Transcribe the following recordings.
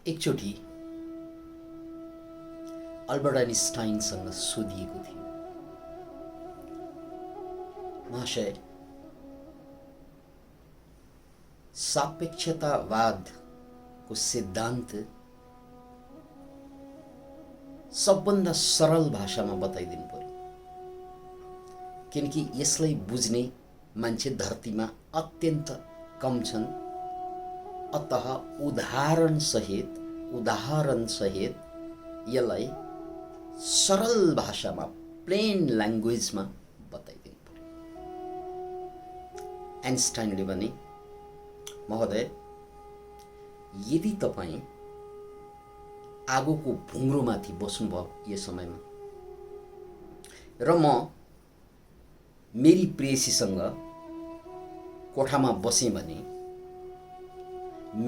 एकचोटि अल्बर्ट आइन्स्टाइनसँग सोधिएको थियो, महाशय, सापेक्षतावादको सिद्धान्त सबभन्दा सरल भाषामा बताइदिनु पर्यो, किनकि यसलाई बुझ्ने मान्छे धरतीमा अत्यन्त कम छन्। अतः उदाहरण सहित यसलाई सरल भाषामा, प्लेन ल्याङ्ग्वेजमा बताइदिनु पर्यो। आइन्स्टाइनले भने, महोदय, यदि तपाईँ आगोको भुङ्ग्रोमाथि बस्नुभयो यो समयमा र म मेरी प्रेयसीसँग कोठामा बसेँ भने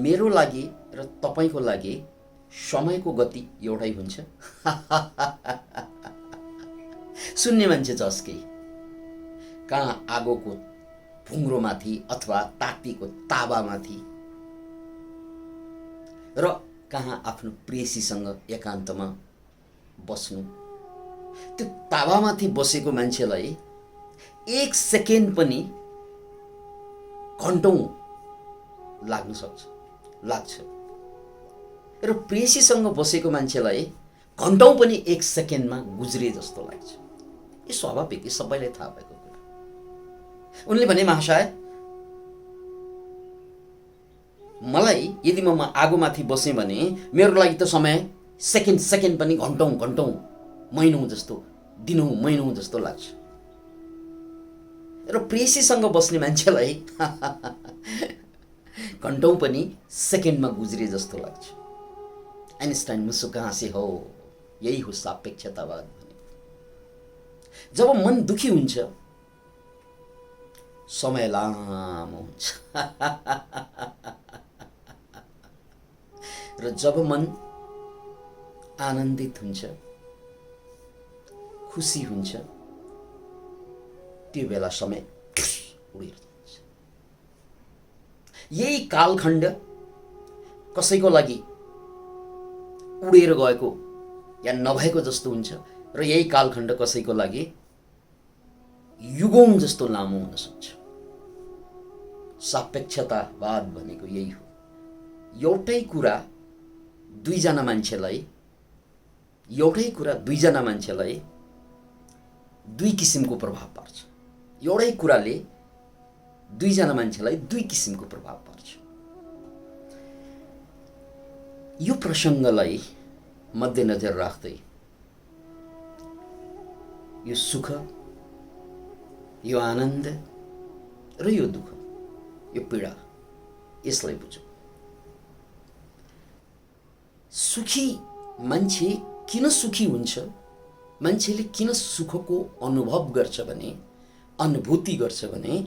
मेरो लागि र तपाईको लागि समयको गति एउटै हुन्छ? सुन्ने मान्छे जसकै कहाँ आगोको भुङ्ग्रोमाथि अथवा तातीको ताबामाथि र कहाँ आफ्नो प्रेयसीसँग एकान्तमा बस्नु, त्यो ताबामाथि बसेको मान्छेलाई 1 सेकेन्ड पनि घन्टौं लाग्छ र प्रेयसीसँग बसेको मान्छेलाई घन्टौं पनि 1 सेकेन्डमा गुज्रे जस्तो लाग्छ। यो स्वाभाविक, यो सबैलाई थाहा भएको कुरा। उनले भने, महाशय, मलाई यदि म आगोमाथि बसेँ भने मेरो लागि त समय सेकेन्ड पनि घन्टौं महिनौं जस्तो, दिनौं महिनौं जस्तो लाग्छ र प्रेयसीसँग बस्ने मान्छेलाई घन्टौं पनि सेकेन्डमा गुज्रे जस्तो लाग्छ। आइन्स्टाइन मुसुक्क हाँसे, हो, यही हो सापेक्षतावाद भनेको। जब मन दुखी हुन्छ समय लामो हुन्छ र जब मन आनन्दित हुन्छ, खुसी हुन्छ, त्यो बेला समय उडेर जान्छ। यही कालखण्ड कसैको लागि उडेर गएको या नभएको जस्तो हुन्छ र यही कालखण्ड कसैको लागि युगौं जस्तो लामो हुन सक्छ। सापेक्षतावाद भनेको यही हो। एउटै कुरा दुईजना मान्छेलाई दुई किसिमको प्रभाव पार्छ। एउटै कुराले दुईजना मान्छेलाई दुई किसिमको प्रभाव पार्छ। यो प्रसङ्गलाई मध्यनजर राख्दै यो सुख, यो आनन्द र यो दुःख, यो पीडा, यसलाई बुझौँ। सुखी मान्छे किन सुखी हुन्छ, मान्छेले किन सुखको अनुभूति गर्छ भने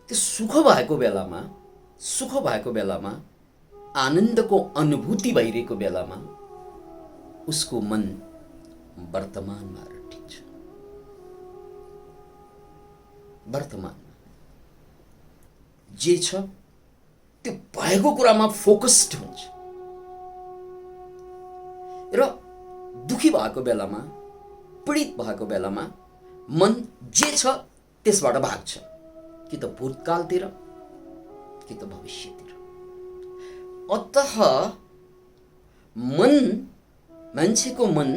त्यो सुख भएको बेलामा आनन्दको अनुभूति भइरहेको बेलामा उसको मन वर्तमानमा रटिन्छ। वर्तमानमा जे छ त्यो भएको कुरामा फोकस्ड हुन्छ र दुखी भएको बेलामा, पीडित भएको बेलामा मन जे छ त्यसबाट भाग्छ, कि त भूतकालतिर कि त भविष्यतिर। अतः मान्छेको मन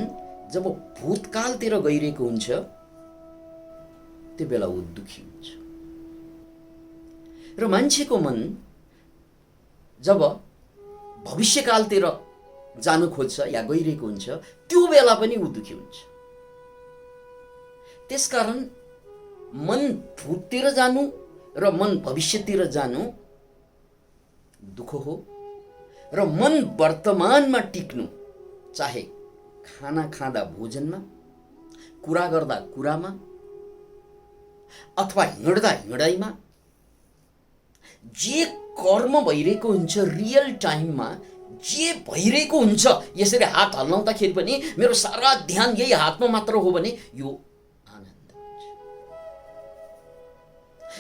जब भूतकालतिर गइरहेको हुन्छ त्यो बेला ऊ दुखी हुन्छ र मान्छेको मन जब भविष्यकालतिर जानु खोज्छ या गइरहेको हुन्छ त्यो बेला पनि ऊ दुखी हुन्छ। त्यसकारण मन भूततिर जानु र मन भविष्यतिर जानु दुःख हो र मन वर्तमानमा टिक्नु, चाहे खाना खाँदा भोजनमा, कुरा गर्दा कुरामा, अथवा हिँड्दा हिँडाइमा, जे कर्म भइरहेको हुन्छ रियल टाइममा, जे भइरहेको हुन्छ, यसरी हात हल्लाउँदाखेरि पनि मेरो सारा ध्यान यही हातमा मात्र हो भने यो आनन्द हुन्छ।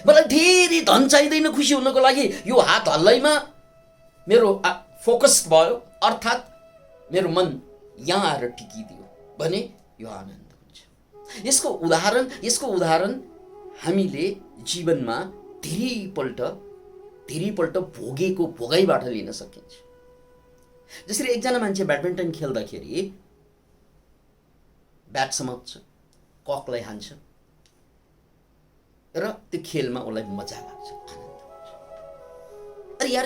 मलाई धेरै धन चाहिँदैन खुसी हुनको लागि, यो हात हल्लाइमा मेरो फोकस्ड भयो, अर्थात् मेरो मन यहाँ आएर टिकिदियो भने यो आनन्द हुन्छ। यसको उदाहरण हामीले जीवनमा धेरैपल्ट भोगेको भोगाइबाट लिन सकिन्छ। जसरी एकजना मान्छे ब्याडमिन्टन खेल्दाखेरि ब्याट समात्छ, ककलाई हान्छ र त्यो खेलमा उसलाई मजा लाग्छ, आनन्द हुन्छ। अरे यार,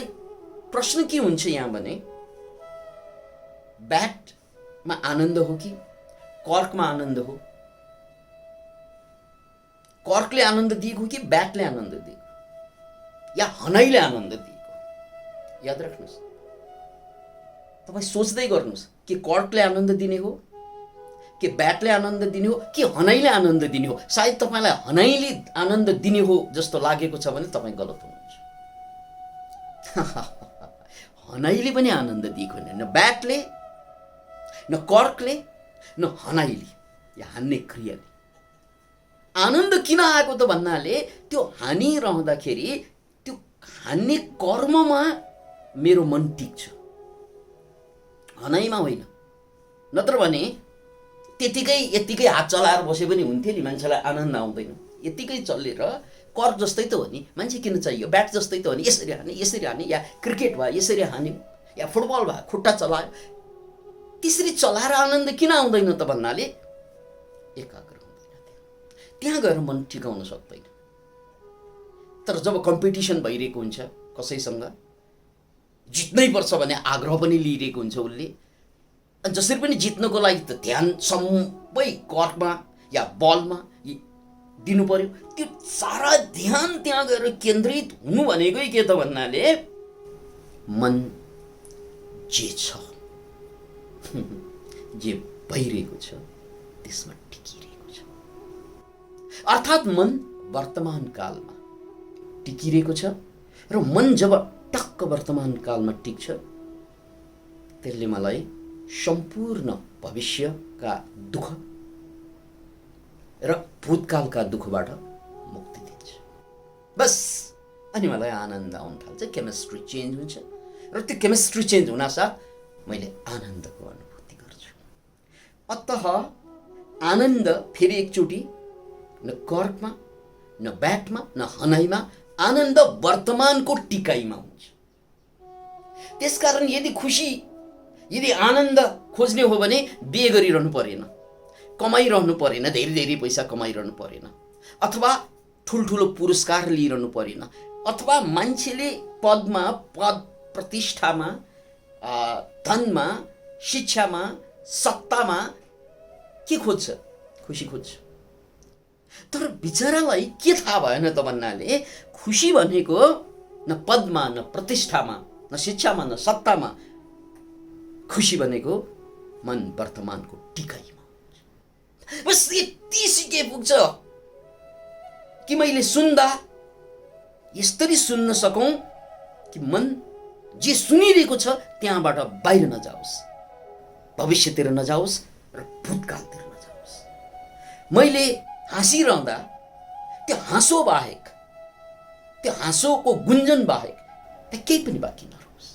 प्रश्न के हुन्छ यहाँ भने ब्याटमा आनन्द हो कि कर्कमा आनन्द हो? कर्कले आनन्द दिएको कि ब्याटले आनन्द दिएको या हनाइले आनन्द दिएको? याद राख्नुहोस्, तपाईँ सोच्दै गर्नुहोस् कि कर्कले आनन्द दिने हो कि ब्याटले आनन्द दिने हो कि हनाइले आनन्द दिने हो। सायद तपाईँलाई हनाइले आनन्द दिने हो जस्तो लागेको छ भने तपाईँ गलत हुनुहुन्छ। हनाइले पनि आनन्द दिएको होइन, न ब्याटले, न कर्कले, न हनाइले या हान्ने क्रियाले। आनन्द किन आएको त भन्नाले त्यो हानिरहँदाखेरि त्यो हान्ने कर्ममा मेरो मन टिक्छ, हनाइमा होइन। नत्र भने यत्तिकै हात चलाएर बसे पनि हुन्थ्यो नि, मान्छेलाई आनन्द आउँदैन। यत्तिकै चलेर कर्क जस्तै त हो नि, मान्छे किन चाहियो? ब्याट जस्तै त हो नि, यसरी हाने या क्रिकेट भयो यसरी हान्यो या फुटबल भयो खुट्टा चलायो, त्यसरी चलाएर आनन्द किन आउँदैन त भन्नाले एकाग्र हुँदैन, त्यहाँ गएर मन टिकाउन सक्दैन। तर जब कम्पिटिसन भइरहेको हुन्छ, कसैसँग जित्नै पर्छ भने आग्रह पनि लिइरहेको हुन्छ उसले, जसरी पनि जित्नको लागि त ध्यान सबै कर्कमा या बलमा दिनु पर्यो। त्यो सारा ध्यान त्यहाँ गएर केन्द्रित हुनु भनेकै के त भन्नाले मन जे छ जे भइरहेको छ त्यसमा टिकिरहेको छ। अर्थात् मन वर्तमान कालमा टिकिरहेको छ र मन जब टक्क वर्तमान कालमा टिक्छ त्यसले मलाई सम्पूर्ण भविष्यका दुःख र भूतकालका दुःखबाट मुक्ति दिन्छ। बस अनि मलाई आनन्द आउन थाल्छ, केमिस्ट्री चेन्ज हुन्छ र त्यो केमिस्ट्री चेन्ज हुनासाथ मैले आनन्दको अनुभूति गर्छु। अतः आनन्द फेरि एकचोटि न कर्कमा, न ब्याटमा, न हनाइमा, आनन्द वर्तमानको टिकाइमा हुन्छ। त्यसकारण यदि आनन्द खोज्ने हो भने बिहे गरिरहनु परेन, कमाइरहनु परेन, धेरै पैसा कमाइरहनु परेन, अथवा ठुल्ठुलो पुरस्कार लिइरहनु परेन, अथवा मान्छेले पद प्रतिष्ठामा, धनमा, शिक्षामा, सत्तामा के खोज्छ? खुसी खोज्छ। तर बिचरालाई के थाहा भएन त भन्नाले खुसी भनेको न पदमा, न प्रतिष्ठामा, न शिक्षामा, न सत्तामा, खुसी भनेको मन वर्तमानको टिकाइमा। बस यति सिके पुग्छ कि मैले सुन्दा यसरी सुन्न सकौँ कि मन जे सुनिरहेको छ त्यहाँबाट बाहिर नजाओस्, भविष्यतिर नजाओस् र भूतकालतिर नजाओस्। मैले हाँसिरहँदा त्यो हाँसो बाहेक, त्यो हाँसोको गुन्जन बाहेक त्यहाँ केही पनि बाँकी नरहोस्।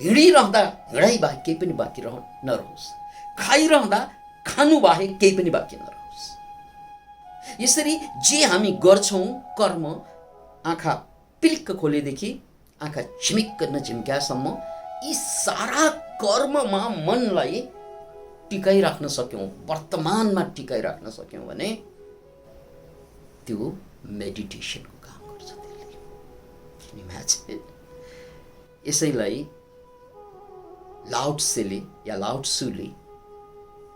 हिँडिरहँदा हिँडाइ बाहेक केही पनि बाँकी नरहोस्। खाइरहँदा खानु बाहेक केही पनि बाँकी नरहोस्। यसरी जे हामी गर्छौँ कर्म, आँखा पिलिक्क खोलेदेखि आँखा झिमिक्क नझिम्क्यासम्म यी सारा कर्ममा मनलाई टिकाइराख्न सक्यौँ, वर्तमानमा टिकाइराख्न सक्यौँ भने त्यो मेडिटेसनको काम गर्छ। त्यसले यसैलाई लाओ त्सेले या लाओ त्सुले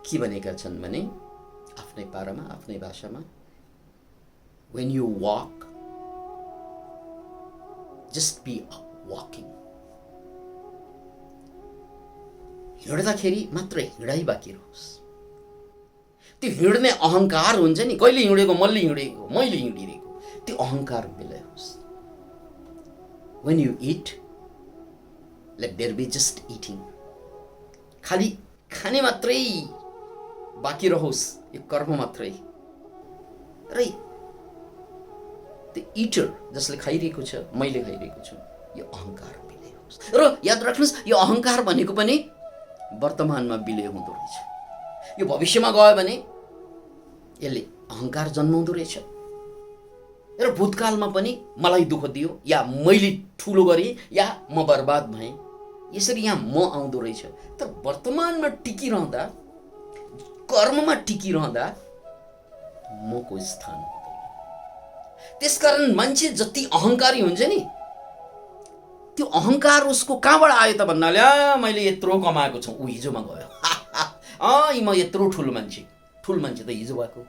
के भनेका छन् भने आफ्नै पारामा, आफ्नै भाषामा, when you walk, just be walking. हिँड्दाखेरि मात्र हिँडाइ बाँकी रहोस्। त्यो हिँड्ने अहङ्कार हुन्छ नि, कहिले हिँडेको, मैले हिँडिरहेको, त्यो अहङ्कार मिलायोस्। When you eat, let there be just eating. खाली खाने मात्रै बाँकी रहोस्, यो कर्म मात्रै। र त्यो इटर जसले खाइरहेको छ, मैले खाइरहेको छु, यो अहङ्कार मिलायोस्। गर्नुहोस्। र याद राख्नुहोस्, यो अहङ्कार भनेको पनि वर्तमानमा विलय हुँदो रहेछ। यो भविष्यमा गयो भने यसले अहङ्कार जन्माउँदो रहेछ। र भूतकालमा पनि मलाई दुःख दियो, या मैले ठुलो गरेँ, या म बर्बाद भएँ, यसरी यहाँ म आउँदो रहेछ। तर वर्तमानमा टिकिरहँदा, कर्ममा टिकिरहँदा मको स्थान हुँदैन। त्यसकारण मान्छे जति अहङ्कारी हुन्छ नि, त्यो अहङ्कार उसको कहाँबाट आयो त भन्नाले, मैले यत्रो कमाएको छु, ऊ हिजोमा गयो। म यत्रो ठुलो मान्छे त हिजो भएको।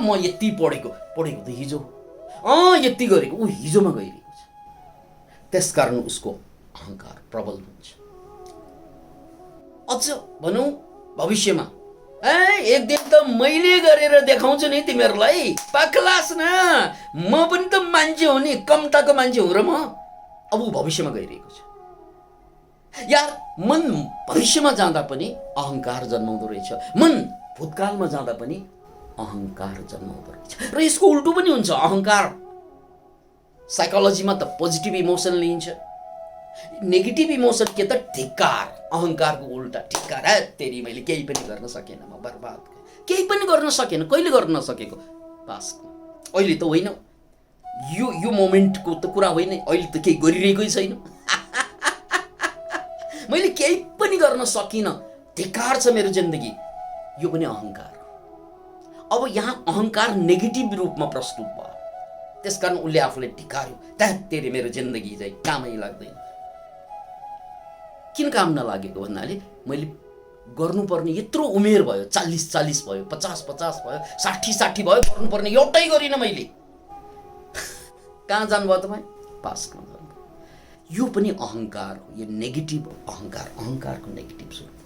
म यति पढेको त हिजो। यति गरेको, ऊ हिजोमा गइरहेको छ। त्यसकारण उसको अहङ्कार प्रबल हुन्छ। अझ भनौँ भविष्यमा, एक दिन त मैले गरेर देखाउँछु नि तिमीहरूलाई, पक्लास न, म पनि त मान्छे हो नि, कम्ताको मान्छे हो र म। अब ऊ भविष्यमा गइरहेको छ। यार, मन भविष्यमा जाँदा पनि अहङ्कार जन्माउँदो रहेछ, मन भूतकालमा जाँदा पनि अहङ्कार जन्माउँदो रहेछ। र यसको उल्टो पनि हुन्छ। अहङ्कार साइकोलोजीमा त पोजिटिभ इमोसन लिइन्छ, नेगेटिभ इमोसन के त धिक्कार। अहङ्कारको उल्टा धिक्कार। तेरी मैले केही पनि गर्न सकेन, म बर्बाद, केही पनि गर्न सकेन। कहिले गर्न नसकेको? पास्टमा। अहिले त होइन, यो मोमेन्टको त कुरा होइन, अहिले त केही गरिरहेकै छैन। मैले केही पनि गर्न सकिनँ, धिक्कार छ मेरो जिन्दगी, यो पनि अहङ्कार। अब यहाँ अहङ्कार नेगेटिभ रूपमा प्रस्तुत भयो, त्यसकारण उसले आफूलाई धिक्कार्यो। तेरे मेरो जिन्दगी चाहिँ कामै लाग्दैन। किन काम नलागेको भन्नाले, मैले गर्नुपर्ने यत्रो उमेर भयो, 40 भयो, 50 भयो, 60 भयो, गर्नुपर्ने एउटै गरिनँ मैले। कहाँ जानुभयो तपाईँ? पास्टमा जानुभयो। यो पनि अहङ्कार हो, यो नेगेटिभ अहङ्कार, अहङ्कारको नेगेटिभ स्वरूप।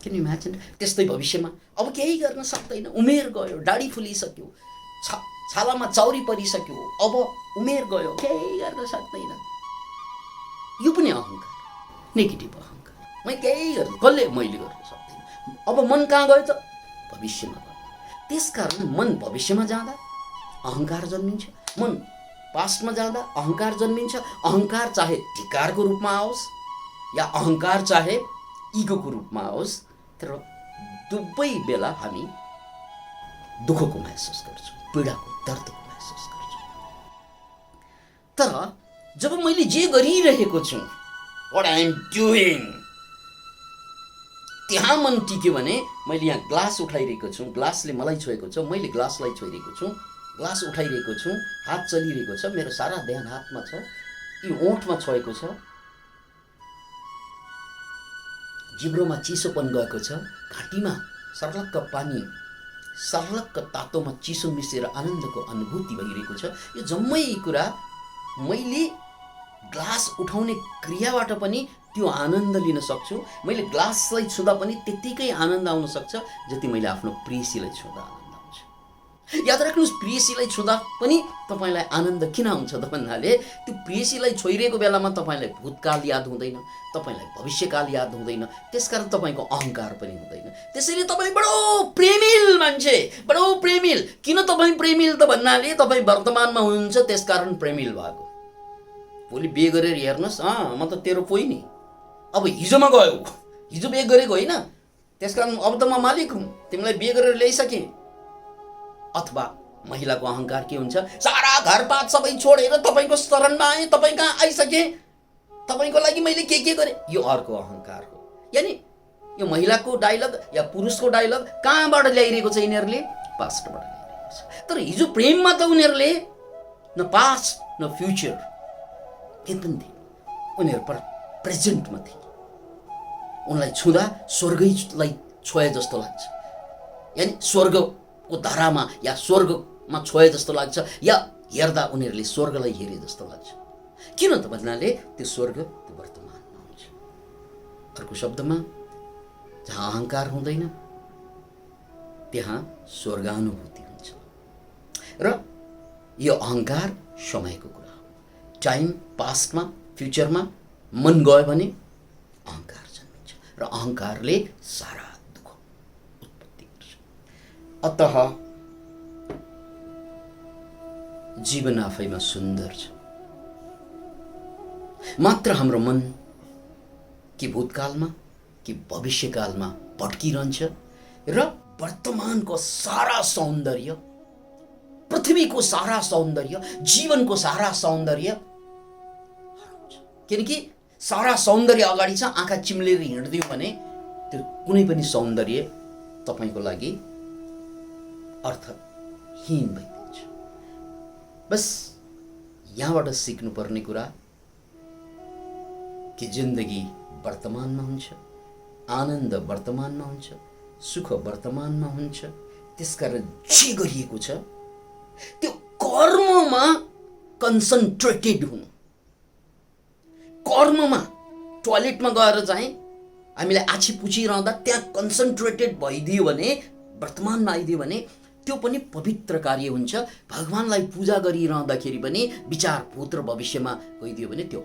Can you imagine? त्यस्तै भविष्यमा अब केही गर्न सक्दैन, उमेर गयो, दाढी फुलिसक्यो, छालामा चाउरी परिसक्यो, अब उमेर गयो, केही गर्न सक्दैन। यो पनि अहङ्कार, नेगेटिभ अहङ्कार। मैले केही गर्न, कसले मैले गर्न सक्दैन। अब मन कहाँ गयो त? भविष्यमा गयो। त्यसकारण मन भविष्यमा जाँदा अहङ्कार जन्मिन्छ, मन पास्टमा जाँदा अहङ्कार जन्मिन्छ। अहङ्कार चाहे धिक्कारको रूपमा आओस् या अहङ्कार चाहे इगोको रूपमा आओस्, तर दुवै बेला हामी दुःखको महसुस गर्छौँ, पीडाको, दर्दको महसुस गर्छौँ। तर जब मैले जे गरिरहेको छु, व्हाट आई एम डुइङ, त्यहाँ मन टिक्यो भने, मैले यहाँ ग्लास उठाइरहेको छु, ग्लासले मलाई छोएको छ, मैले ग्लासलाई छोइरहेको छु, ग्लास उठाइरहेको छु, हात चलिरहेको छ, मेरो सारा ध्यान हातमा छ, यो ओठमा छोएको छ, जिब्रोमा चिसोपन गएको छ, घाँटीमा सर्लक्क पानी, सर्लक्क तातोमा चिसो मिसेर आनन्दको अनुभूति भइरहेको छ। यो जम्मै कुरा मैले ग्लास उठाउने क्रियाबाट पनि त्यो आनन्द लिन सक्छु। मैले ग्लासलाई छुँदा पनि त्यतिकै आनन्द आउन सक्छ जति मैले आफ्नो प्रेयसीलाई छुँदा आनन्द आउँछ। याद राख्नुहोस्, प्रेयसीलाई छुँदा पनि तपाईँलाई आनन्द किन आउँछ त भन्नाले, त्यो प्रेयसीलाई छोइरहेको बेलामा तपाईँलाई भूतकाल याद हुँदैन, तपाईँलाई भविष्यकाल याद हुँदैन, त्यसकारण तपाईँको अहङ्कार पनि हुँदैन। त्यसैले तपाईँ बडो प्रेमिल मान्छे, बडो प्रेमिल। किन तपाईँ प्रेमिल त भन्नाले, तपाईँ वर्तमानमा हुनुहुन्छ, त्यसकारण प्रेमिल भएको। भोलि बिहे गरेर हेर्नुहोस्, म त तेरो कोही नि, अब हिजोमा गयो, हिजो बिहे गरेको होइन, त्यसकारण अब त म मालिक हुँ, तिमीलाई बिहे गरेर ल्याइसकेँ। अथवा महिलाको अहङ्कार के हुन्छ? सारा घरपात सबै छोडेर तपाईँको शरणमा आएँ, तपाईँ कहाँ आइसकेँ, तपाईँको लागि मैले के गरेँ, यो अर्को अहङ्कार हो। यानि यो महिलाको डायलग या पुरुषको डायलग कहाँबाट ल्याइरहेको छ यिनीहरूले? पास्टबाट ल्याइरहेको छ। तर हिजो प्रेममा त उनीहरूले न पास्ट न फ्युचर केही पनि थिएन, उनीहरू प्रेजेन्टमा थिए। उनलाई छुँदा स्वर्गैलाई छोए जस्तो लाग्छ, यानि स्वर्गको धारामा या स्वर्गमा छोए जस्तो लाग्छ, या हेर्दा उनीहरूले स्वर्गलाई हेरे जस्तो लाग्छ। किन त भन्नाले त्यो स्वर्ग त्यो वर्तमानमा हुन्छ। अर्को शब्दमा, जहाँ अहङ्कार हुँदैन त्यहाँ स्वर्गानुभूति हुन्छ। र यो अहङ्कार समयको कुरा हो। टाइम पास्टमा, फ्युचरमा मन गयो भने अहङ्कार जन्मिन्छ र अहङ्कारले सारा दुःख उत्पत्ति गर्छ। अतः जीवन आफैमा सुन्दर छ। मात्र हाम्रो मन कि भूतकालमा कि भविष्यकालमा भट्किरहन्छ र वर्तमानको सारा सौन्दर्य, पृथ्वीको सारा सौन्दर्य, जीवनको सारा सौन्दर्य हराउँछ। किनकि सारा सौन्दर्य अगाडि छ, आँखा चिम्लेर हिँड्दियो भने त्यो कुनै पनि सौन्दर्य तपाईँको लागि अर्थहीन भइदिन्छ। बस यहाँबाट सिक्नुपर्ने कुरा कि जिन्दगी वर्तमानमा हुन्छ, आनन्द वर्तमानमा हुन्छ, सुख वर्तमानमा हुन्छ। त्यसकारण जे गरिएको छ त्यो कर्ममा कन्सन्ट्रेटेड हुनु। कर्ममा टोयलेटमा गएर चाहिँ हामीले आछी पुछिरहँदा त्यहाँ कन्सन्ट्रेटेड भइदियो भने, वर्तमानमा आइदियो भने त्यो पनि पवित्र कार्य हुन्छ। भगवानलाई पूजा गरिरहँदाखेरि पनि विचार भूत र भविष्यमा गइदियो भने त्यो